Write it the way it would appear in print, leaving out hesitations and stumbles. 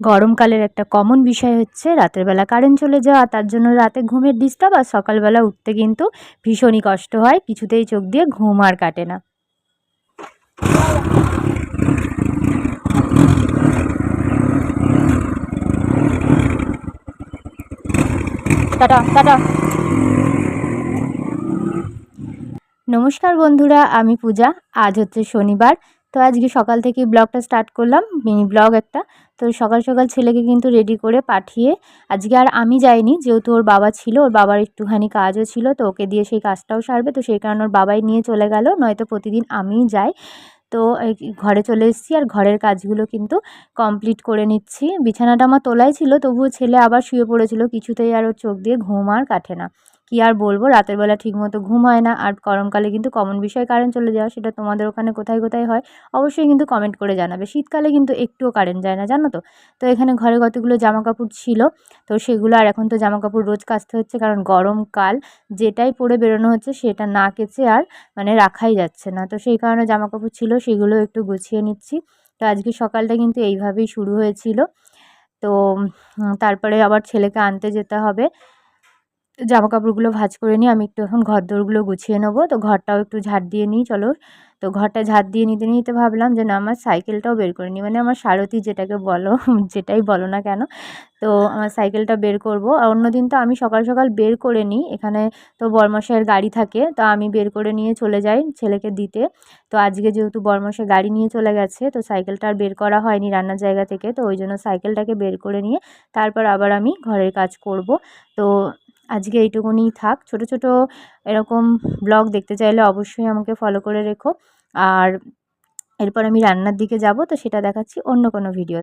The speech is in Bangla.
গরমকালের একটা কমন বিষয় হচ্ছে রাতের বেলা কারেন্ট চলে যাওয়া, তার জন্য রাতে ঘুমের ডিস্টার্ব আর সকালবেলা উঠতে কিন্তু ভীষণই কষ্ট হয়, কিছুতেই চোখ দিয়ে ঘুম আর কাটে না। Tata tata. নমস্কার বন্ধুরা, আমি পূজা। আজ হচ্ছে শনিবার। তো আজকে সকাল থেকেই ব্লগটা স্টার্ট করলাম, মিনি ব্লগ একটা। তো সকাল সকাল ছেলেকে কিন্তু রেডি করে পাঠিয়ে আজকে আর আমি যাইনি, যেহেতু ওর বাবা ছিল, ওর বাবার একটুখানি কাজও ছিল, তো ওকে দিয়ে সেই কাজটাও সারবে, তো সেই কারণে ওর বাবাই নিয়ে চলে গেল, নয়তো প্রতিদিন আমিই যাই। তো ঘরে চলে এসেছি আর ঘরের কাজগুলো কিন্তু কমপ্লিট করে নিচ্ছি। বিছানাটা আমার তোলাই ছিল, তবুও ছেলে আবার শুয়ে পড়েছিল, কিছুতেই আর ওর চোখ দিয়ে ঘুম আর কাটে না। কি আর বলবো, রাতের বেলা ঠিকমতো ঘুম হয় না। আর গরমকালে কিন্তু কমন বিষয় কারেন্ট চলে যাওয়া, সেটা তোমাদের ওখানে কোথায় কোথায় হয় অবশ্যই কিন্তু কমেন্ট করে জানাবে। শীতকালে কিন্তু একটুও কারেন্ট যায় না, জানো তো। তো এখানে ঘরে কতগুলো জামা কাপড় ছিল, তো সেগুলো আর এখন তো জামা কাপড় রোজ কাচতে হচ্ছে, কারণ গরমকাল, যেটাই পরে বেরোনো হচ্ছে সেটা না কেচে আর মানে রাখাই যাচ্ছে না। তো সেই কারণে জামা কাপড় ছিল, সেগুলো একটু গুছিয়ে নিচ্ছি। তো আজকে সকালটা কিন্তু এইভাবেই শুরু হয়েছিল। তো তারপরে আবার ছেলেকে আনতে যেতে হবে। জামা কাপড়গুলো ভাঁজ করে নিয়ে আমি একটু এখন ঘরদোরগুলো গুছিয়ে নেবো। তো ঘরটাও একটু ঝাড় দিয়ে নিই চলো। তো ঘরটা ঝাড় দিয়ে নিতে নিতে ভাবলাম যে না, আমার সাইকেলটাও বের করে নিই, মানে আমার সারথি যেটাকে বলো যেটাই বলো না কেন। তো আমার সাইকেলটা বের করব। আর অন্যদিন তো আমি সকাল সকাল বের করে নিই, এখানে তো বরমশাইয়ের গাড়ি থাকে, তো আমি বের করে নিয়ে চলে যাই ছেলেকে দিতে। তো আজকে যেহেতু বরমশাই গাড়ি নিয়ে চলে গেছে, তো সাইকেলটা আর বের করা হয়নি রান্নার জায়গা থেকে, তো ওই জন্য সাইকেলটাকে বের করে নিয়ে তারপর আবার আমি ঘরের কাজ করব। তো আজকে এইটুকুনিই থাক। ছোট ছোট এরকম ব্লগ দেখতে চাইলে অবশ্যই আমাকে ফলো করে রেখো। আর এরপর আমি রান্নার দিকে যাব, তো সেটা দেখাচ্ছি অন্য কোনো ভিডিও।